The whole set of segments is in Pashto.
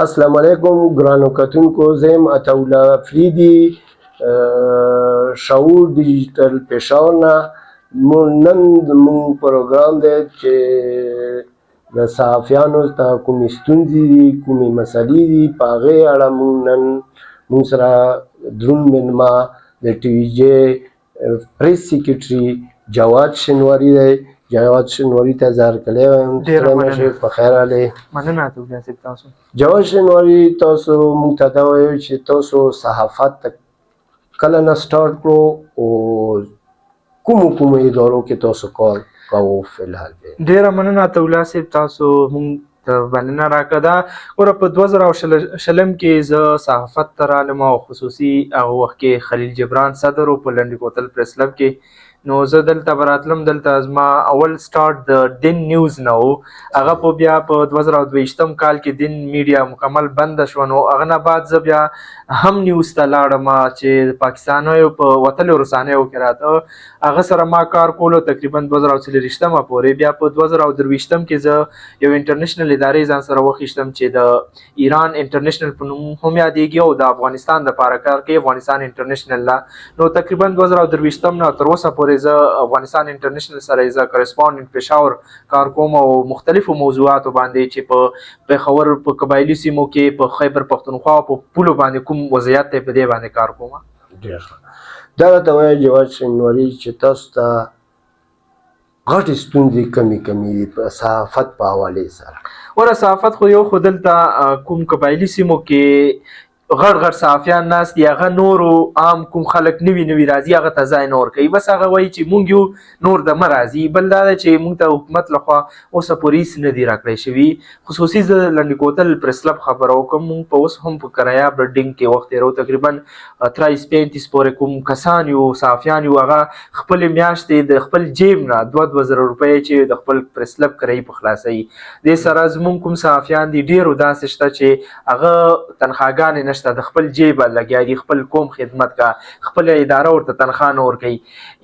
السلام علیکم ګرانو کتونکو، زه یم عطاالله فریدي، شعور ډیجیټل پېښور نه. نن زموږ پروګرام دی چې د صحافیانو ته کومې ستونزې دي، کومې مسلې دي، په هغې اړه موږ سره دروند مېلمه د ټي وي جې پریس سیکرټري جواد شینواري دی. جواد شینواري ته زه هرکلی وایم. ستړی مه شئ، په خیر راغلی. مننه عطاالله صاحب. تاسو جواد شینواري، تاسو موږ ته دا وایئ چې تاسو صحافت کله نه سټارټ کړو او کومو ادارو کې تاسو کار کوو فلحال کې؟ ډېره مننه عطاالله صاحب، تاسو موږ ته بلنه راکړه. دا ګوره په 2020 کې زه صحافت ته رالم او خصوصي هغه وخت کې خلیل جبران صدر و په لنډي کوتل پریس کلب کې. نو زه دلته به راتلم. دلته زما اول سټارټ د دین نیوز نه و. هغه په بیا په 2022 کال کې دین میډیا مکمل بنده شوه. نو هغه نه بعد زه بیا هم نیوز ته لاړم چې د پاکستانیو په وتلو رسنیو کې راته هغه سره ما کار کولو تقریبا 2024 پورې. بیا په 2023 کې زه یو انټرنیشنل ادارې ځان سره وخیشتم چې د ایران انټرنیشنل په نوم هم یادېږي او د افغانستان دپاره کار کوي، افغانستان انټرنیشنل لا. نو تقریبا 2023 نه تر اوسه پورې زه افغانستان انټرنیشنل سره زه کرسپونډنټ پېښور کار کوم او مختلفو موضوعاتو باندې چې په پېښور په قبایلي سیمو کې په خیبر پښتونخوا او په پولو باندې کوم وضعیت دی په دې باندې کار کوم. ډېر ښه. دا راته وایه جواد شینواري چې تاسو ته غټې ستونزې کمې دي په صحافت په حوالې سره. وره صحافت خو یو خو دلته کوم قبایلي سیمو کې غټ صحافیان ناست دي، هغه نورو عام کوم خلک نوي راځي هغه ته ځای نه ورکوي. بس هغه وایي چې مونږ یو نور د مه راځي. بل دا ده چې مونږ ته حکومت لخوا اوسه پورې هېڅ نه دي راکړی شوي. خصوصي زه لنډي کوتل پریس کلب خبره وکړم، مونږ په اوس هم په کرایه بلډینګ کې وخت تېرو. تقریبا 23-35 پورې کوم کسان یو صحافیان یو هغه خپلې میاشتې د خپل جیب نه 2,000 روپۍ چې د خپل پریس کلب کرایي په خلاصوي. دې سره زمونږ کوم صحافیان دي ډېرو داسې شته چې هغه تنخواګانې نشته، د خپل جیبه لګیا دي، خپل قوم خدمت کا، خپله اداره ورته تنخوا نه ورکوي.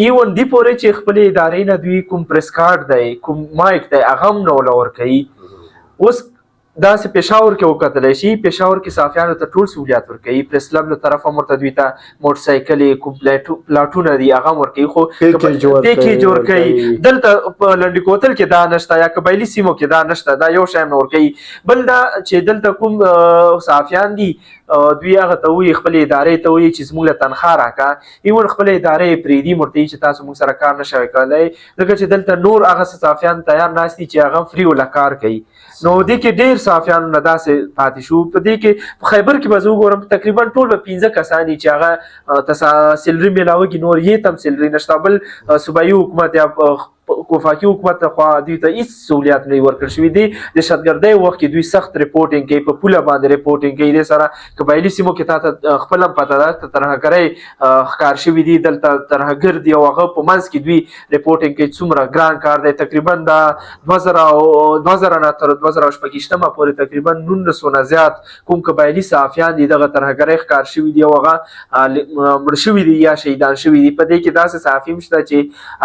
ایون دې پورې چې خپلې ادارې نه دوی کوم پریس کارډ دی، کوم مایک دی، هغه هم نه وله ورکوي. اوس داسې پېښور کې وکتلی شي، پېښور کې صحافیانو ته ټول سهولیات ورکوي. پریس کلب له طرفه هم ورته دوی ته موټرسایکلې کوم پلاټونه دي هغه هم ورکوي، خو پیکیج ورکوي. دلته په لنډي کوتل کې دا نشته یا قبایلي سیمو کې دا نشته، دا یو شی هم نه ورکوي. بل دا چې دلته کوم صحافیان دي دوی هغه ته وایي خپلې ادارې ته وایي چې زموږ له تنخوا راکړه، ایون خپلې ادارې یې پرېږدي، ورته وایي چې تاسو موږ سره کار نه شوی کولی، ځکه چې دلته نور هغه صحافیان تیار ناست دي چې هغه فری وله کار کوي. نو دې کې ډېر صحافیانو نه داسې پاتې شو. په دې کې په خیبر کې به زه وګورم تقریبا ټول به 15 کسان دي چې هغه ته سیلري میلاوږي، نور یې ته هم سیلري نشته. بل صوبایي حکومت یا وفاقي حکومت لخوا دوی ته هېڅ سهولیات نه وي ورکړل شوي. دي د شتګردۍ وخت کې دوی سخت ریپورټینګ کوي، په پوله باندې ریپورټینګ کوي. دې سره قبایلي سیمو کې تا ته خپل هم پته ده ترهګرۍ ښکار شوي دي، دلته ترهګر دي او هغه په منځ کې دوی ریپورټینګ کوي. څومره ګران کار دی. تقریبا د 2000 نه تر 2026 پورې تقریبا 1900 نه زیات کوم قبایلي صحافیان دي دغه ترهګرۍ ښکار شوي دي او هغه مړ شوي دي یا شهیدان شوي دي. په دې کې داسې صحافي هم شته چې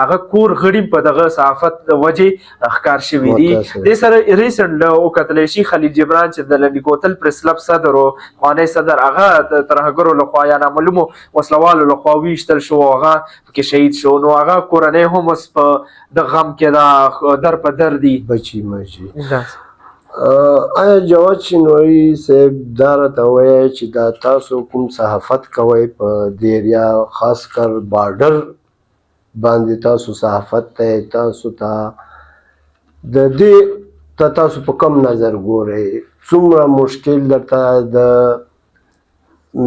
هغه کور غړي په دغه صحافت د وجې ښکار شوي دي. دې سره ریسنټ وکتلی شي خلیل جبران چې د لنډي کوتل پریس کلب صدر و پخوانی صدر، هغه ترهګرو لخوا یا نامعلومو وسلوالو لخوا ویشتل شو او هغه پکې شهید شو. نو هغه کورنۍ هم اوس په د غم کې ده، در په در دي. بچي مچي. آیا جواد شینواري صاحب دا راته وایه چې دا تاسو کوم صحافت کوئ په دې ایریا خاص کر بارډر باندې تاسو صحافت ته تاسو ته د دې ته تاسو په کم نظر ګورئ؟ څومره مشکل درته د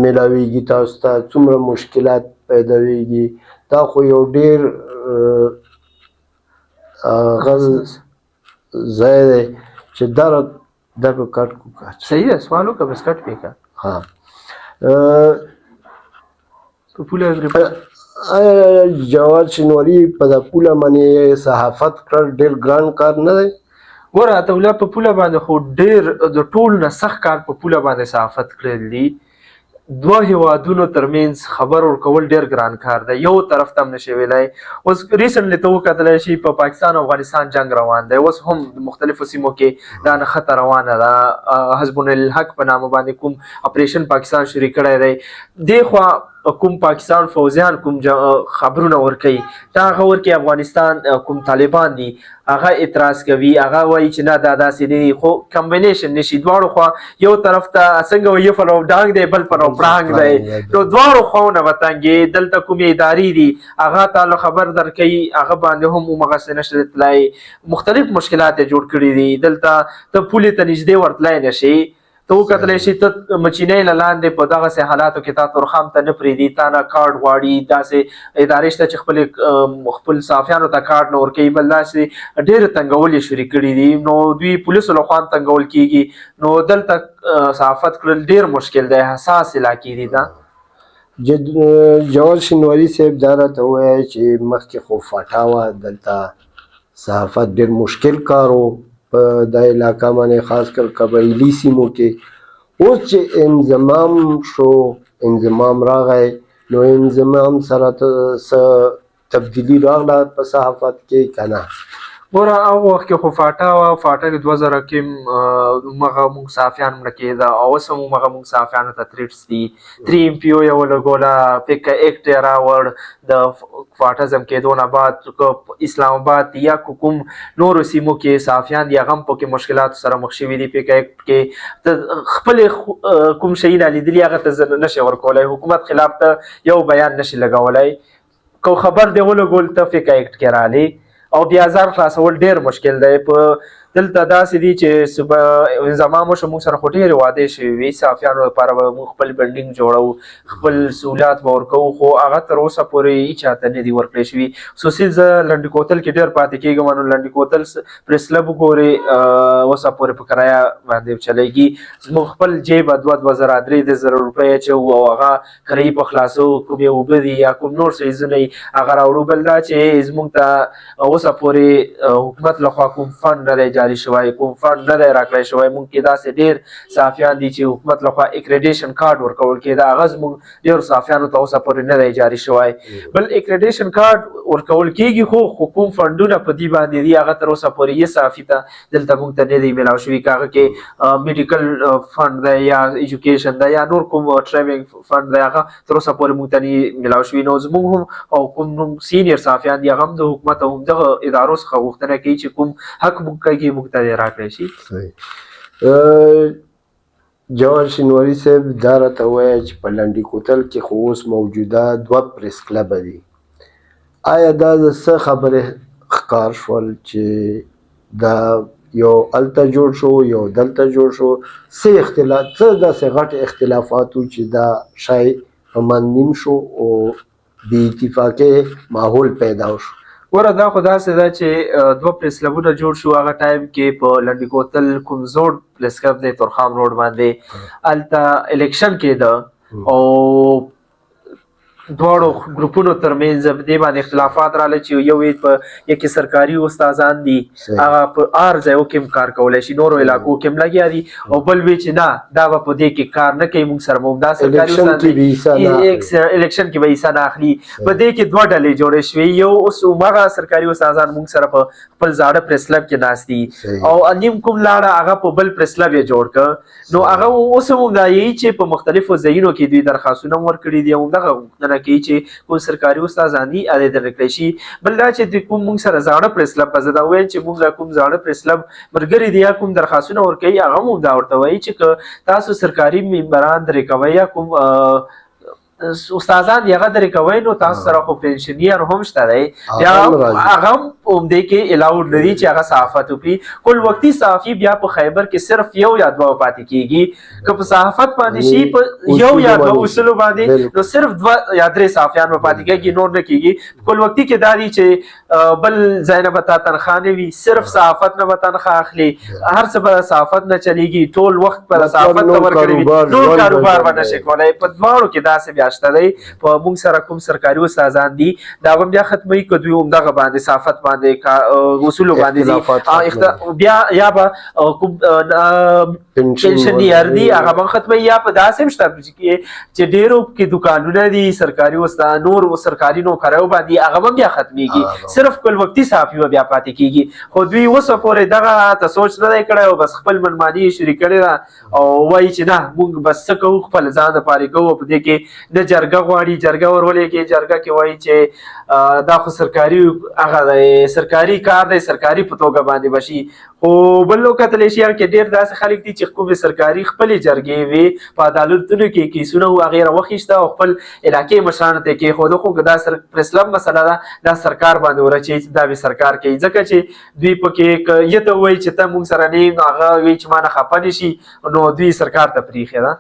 میلاویږي، تاسو ته څومره مشکلات پیداویږي؟ دا خو یو ډېر غل ځای دی چې دا به کټ کو صحیح ده. سوال وکړه بس کټ پې کړه. ها په پوله آیا جواد شینواري په د پوله باندې صحافت کړل ډېر ګران کار نه دی؟ ګوره عطاالله په پوله باندې خو ډېر د ټولو نه سخت کار په پوله باندې صحافت کړی دي. دوه هیوادونو ترمنځ خبر ورکول ډیر ګران کار دی. یو طرف ته هم نشي ویلی. اوس ریسنټلی ته وکتلی شي په پاکستان او افغانستان جنگ روان دی. اوس هم مختلفو سیمو کې دا نښته روانه ده. حزب الحق په نامه باندې کوم اپریشن پاکستان شروع کړی دی. دې خوا کوم پاکستان فوزیان کوم خبرونه ورکوي دا هغه ورکوي افغانستان کوم طالبان دي هغه اعتراض کوي. هغه وایي چې نه دا داسې دی خو کمبینیشن نشي. دواړو خوا یو طرف ته څنګه وایي یو پلو ډانګ دی بل پلو پړانګ دی. نو دواړو خواونه به تنګې. دلته کومې ادارې دي هغه تعالی خبر درکوي. هغه باندې هم همغسې نشي تللی. مختلف مشکلات یې جوړ کړي دي. دلته ته پولې ته نږدې ورتلی نشي. ته وکتلی شي ته مچینۍ له لاندې په دغسې حالاتو کې تا تورخم ته نه پرېږدي. تا نه کارډ غواړي. داسې ادارې شته چې خپل صحافیانو ته کارډ نه ورکوي بل داسې ډېرې تنګول یې شروع کړي دي. نو دوی پولیسو له خوا هم تنګول کېږي. نو دلته صحافت کړل ډېر مشکل دی. حساس علاقې دي دا. جواد شینواري صاحب دا راته ووایه چې مخکې خو فاټا وه دلته صحافت ډېر مشکل کار و په دا علاقه باندې خاص کر قبایلي سیمو کې. اوس چې انضمام شو انضمام راغی نو انضمام سره څه تبدیلي راغله په صحافت کې که نه؟ ګوره هغه وخت کې خو فاټا وه. فاټا کې 2000 کې همغه موږ صحافیان مړه کېده او اوس هم همغه موږ صحافیانو ته تریټس دي. 3 MPO یې ولګوله. پیکه ایکټ یې راوړ د فاټا ضم کېدو نه بعد. اسلام آباد یا کوم نورو سیمو کې صحافیان دي هغه هم پکې مشکلاتو سره مخ شوي دي. پیکه ایکټ کې ته خپلې کوم شی رالیدلي هغه ته نشي ورکولی. حکومت خلاف ته یو بیان نشي لګولی. که خبر دې ولګول ته پیکه ایکټ کې رالی او بیا ځان خلاصول ډېر مشکل دی. په دلته داسې دي چې انضمام وشو موږ سره خو ډېرې وعدې شوي وي صحافیانو لپاره به موږ خپل بلډینګ جوړو خپل سهولات به ورکوو خو هغه تر اوسه پورې هېچا ته نه دي ورکړی شوي. خصوصي زه لنډي کوتل کې ډېر پاتې کېږم. نو لنډي کوتل پریس کلب وګورې اوسه پورې په کرایه باندې چلیږي. زموږ خپل جیب 2,000 روپۍ اچوو او هغه کرایي په خلاصو کومې اوبه دي یا کوم نور څیزونه یې هغه راوړو. بل دا چې زموږ ته اوسه پورې حکومت لخوا کوم فنډ نه دی جاري شوی کوم فنډ نه دی راکړی شوی. موږ کې داسې ډېر صحافیان دي چې حکومت لخوا اکریډیشن کارډ ورکول کېده هغه زموږ ډېرو صحافیانو ته اوسه پورې نه دی جاري شوی. بل اکریډیشن کارډ ورکول کېږي خو کوم فنډونه په دې باندې دي هغه تر اوسه پورې یې صحافي ته دلته موږ ته نه دی میلاو شوي. که هغه کې میډیکل فنډ دی یا ایجوکیشن دی یا نور کوم ټریولنګ فنډ دی هغه تر اوسه پورې موږ ته نه میلاو شوي. نو زموږ هم او کوم سینیر صحافیان دي هغه هم د حکومت او هم دغه ادارو څخه غوښتنه کوي چې کوم حق موږ کوي موږ ته راکړی شي. جواد شینواري صاحب دا راته ووایه چې په لنډي کوتل کې خو اوس موجوده 2 پریس کلبه دي. آیا دا د څه خبرې ښکار شول چې دا یو هلته جوړ شو یو دلته جوړ شو؟ څه اختلاف څه داسې غټ اختلافات وو چې دا شی په منځ نیم شو او بې اتفاقۍ ماحول پیدا شو؟ ګوره دا خو داسې ده چې 2 پریس کلبونه جوړ شو. هغه ټایم کې په لنډي کوتل کوم زوړ پریس کلب دی تورخام روډ باندې هلته الیکشن کېده او دواړو ګروپونو ترمنځ دې باندې اختلافات راغله چې یو یې په یکې سرکاري استادان دي هغه په هر ځایو کې هم کار کولی شي نورو علاقو کې هم لګیا دي او بل وی چې نه دا به په دې کې کار نه کوي موږ سره به همدا سرکاري استاد دي الیکشن کې به حصه نه اخلي. په دې کې 2 ډلې جوړې شوې. یو اوس هماغه سرکاري استادان موږ سره په خپل زاړه پریس کلب کې ناست دي او نیم کوم لاړه هغه په بل پریس کلب یې جوړ کړ. نو هغه اوس هم همدا یي چې په مختلفو ځایونو کې دوی درخواستونه ورکړي دي او همدغه غوښتنه کوي چې کوم سرکاري استادان دي هغه درکړی شي. بل دا چې کوم موږ سره زاړه پریس کلب په زه دا ویل چې موږ کوم زاړه پریس کلب ملګري دي یا کوم درخواستونه ورکوي هغه هم دا ورته وایي چې تاسو سرکاري ممبران درې کوئ یا کوم استادان دی هغه درې کوئ نو تاسو سره خو پنشنیر هم شته دی بیا هغه هم همدې کې الاؤډ لري چې هغه صحافت وکړي. کل وختي صحافي بیا په خیبر کې صرف یو یا 2 پاتې کېږي. که په صحافت باندې شي په یو یا 2 اصولو باندې نو صرف 2 یا 3 صحافیان به پاتې کېږي نور نه کېږي. کل وختي کې دا دي چې بل ځای نه به تا تنخواه نه وي صرف صحافت نه به تنخواه اخلي هر څه به صحافت نه چلیږي ټول وخت به صحافت ته ورکړی وي نور کاروبار به نشي کولی. په دواړو کې داسې بیا شته دی. په موږ سره کوم سرکاري استادان دي دا به بیا ختموي که دوی همدغه باندې صحافت باندې اصولو باندې دي بیا یا به کوم پنشن یاردي هغه به ختمه یا په داسې هم شته چې ډېرو کې دوکانونه دي سرکاري وستا نور سرکاري نوکریو باندې هغه به بیا ختمیږي صرف کل وقتي صحافي به بیا پاتې کیږي خو دوی اوسه پورې دغه ته سوچ نه دی کړی او بس خپل منماني شروع کړې ده او وایي چې نه موږ بس څه کوو خپل ځان دپارې کوو په دې کې نه جرګه غواړي جرګه ورولې کې جرګه کې وایي چې دا خو سرکاري هغه دی سرکاري کار دی سرکاري په توګه باندې به شي خو بل وکتلی شي هغه کې ډېر داسې خلک دي چې کومې سرکاري خپلې جرګې وي په عدالتونو کې کیسونه و هغې راوخیسته او خپل علاقې مشرانو ته یې کېښوده خو دا فیصله مسله ده دا سرکار باندې ورچوي چې دا به سرکار کوي ځکه چې دوی پکې که یه ته ووایي چې ته موږ سره نه یې نو هغه وایي چې ما نه خفه نه شي نو دوی سرکار ته پرېښې ده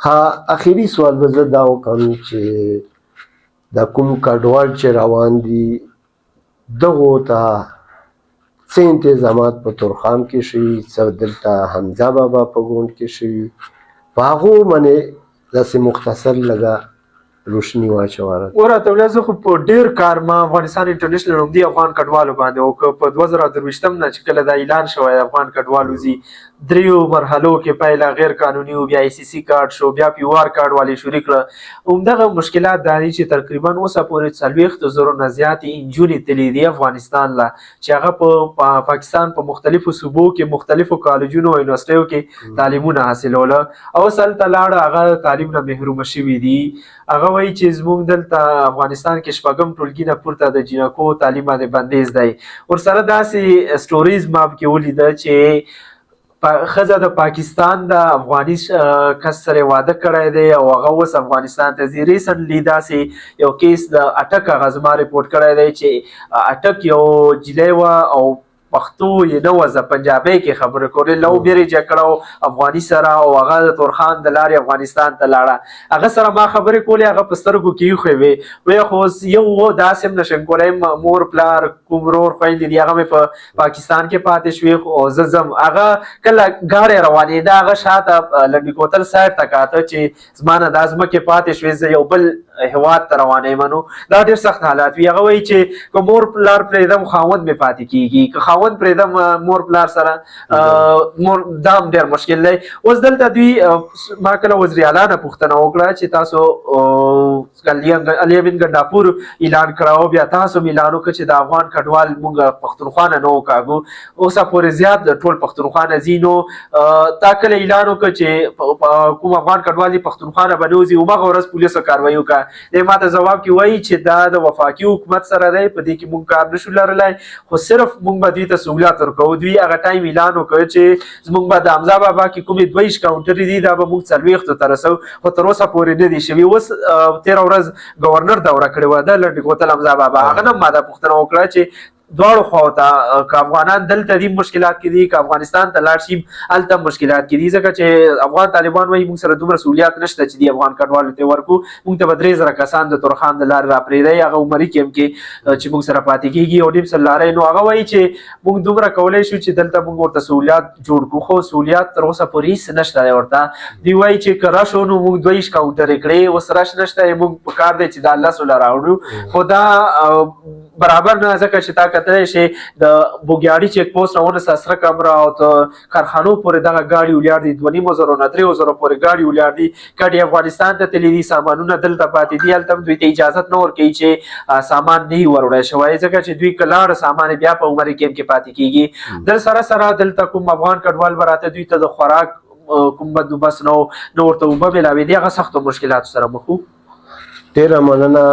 ها اخري سوال به زه دا وکړم چې دا کوم کډوال چې روان دي دغو ته څه انتظامات په تورخم کې شوي څه دلته حمزه بابا په ګوند کې شوي په هغو باندې داسې مختصر لږه روشني واچوله ورته ویل زه خو په ډېر کار ما افغانستان انټرنیشنل عمدي افغان کډوالو باندې او که په 2023 نه چې کله دا اعلان شوی افغان کډوالو ځي دریو مرحلو کې پیله غیر قانوني و بیا ای سی سی کارت شو بیا پی وار کارت والي شروع کړه همدغه مشکلات دا دي چې تقریبا اوسه پورې 40,000 نه زیاتې انجونې تللي دي افغانستان له چې هغه په پاکستان په مختلفو صوبو کې مختلفو کالجونو او یونیورسټیو کې تعلیمونه حاصلوله او هلته لاړه هغه تعلیم نه محرومه شوي دي هغه وایي چې زموږ دلته افغانستان کې شپږم ټولګي نه پورته د جینکو تعلیم باندې بندیز دی ورسره داسې سټوریز ما پکې ولیده چې ښځه د پاکستان د افغاني کس سره واده کړی دی او هغه اوس افغانستان ته ځي ریسنټلی داسې یو کیس د اټک هغه زما ریپورټ کړی دی چې اټک یو جلی وه او پښتو یې نه وه زه پنجابۍ کې خبرې کولې لو میرج یې کړه افغاني سره او هغه د تورخان د لارې افغانستان ته لاړه هغه سره ما خبرې کولې هغه په سترګو کې ایښې وې ویې خو اوس یو داسې هم نشم کولی مور پلار کوم ورور خویندې دي هغه مې په پاکستان کې پاتې شوې او زه ځم هغه کله ګاډی روانېده هغه شاته لنډي کوتل سایډ ته کاته چې زما نه دا ځمکې پاتې شوې زه یو بل هېواد ته روانېږم نو دا ډېر سخت حالات وي هغه وایي چې که مور پلار پرېږدم خاوند مې پاتې کېږي که خاوند پرېږدم مور پلار سره دا هم ډېر مشکل دی اوس دلته دوی ما کله وزیر اعلی نه پوښتنه وکړه چې تاسو الیمین ګنډاپور اعلان کړی او بیا تاسو هم اعلان وکړه چې د افغان کډوال موږ پښتونخوا نه نه وکاږو اوسه پورې زیات ټول پښتونخوا نه ځي نو تا کله اعلان وکړه چې کوم افغان کډوال دي پښتونخوا نه به نه وځي هماغه ورځ پولیسو کاروایي وکړه دی ماته ځواب کې وایي چې دا د وفاقي حکومت سره دی په دې کې موږ کار نشو لرلی خو صرف موږ به دوی ته سهولت ورکوو دوی هغه ټایم اعلان وکړ چې زموږ به د حمزه بابا کې کومې 22 کاونټرې دي دا به موږ 40 ته رسوو خو تر اوسه پورې نه دي شوي اوس 13 ورځ ګورنر دوره کړې وه د لنډي کوتل حمزه بابا هغه نه ما دا پوښتنه وکړه چې دواړو خواو ته که افغانان دلته دي مشکلات کې دي که افغانستان ته لاړ شي هلته مشکلات کې دي ځکه چې افغان طالبان وایي موږ سره دومره سهولیات نشته چې دي افغان کډوالو ته ورکړو موږ ته به 3,000 کسان د تورخان د لارې راپرېږدی هغه عمري کیمپ کې چې موږ سره پاتې کېږي او ډېم سل لارۍ نو هغه وایي چې موږ دومره کولی شو چې دلته موږ ورته سهولیات جوړ کړو خو سهولیات تر اوسه پورې هېڅ نشته دی ورته دوی وایي چې که رش نو موږ 22 کاونټرې کړې اوس رش نشته موږ په کار دی چې دا 10 راوړو خو دا برابر نه ځکه چې تا کتلی شي د بوګیاړي چیک پوسټ نه ونیسه سره کمره او تر کارخانو پورې دغه ګاډي ولاړ دي 2,500 نه 3,000 پورې ګاډي ولاړ دي ګاډي افغانستان ته تللي دي سامانونه دلته پاتې دي هلته هم دوی ته اجازت نه ورکوي چې سامان نه وي وروړی شوی ځکه چې دوی که لاړ سامان بیا په عمري کیمپ کې پاتې کېږي دل سره سره دلته کوم افغان کډوال به راته دوی ته د خوراک کوم بندوبست نه ورته اوبه میلاوېدې هغه سختو مشکلاتو سره مخ وو ډېره مننه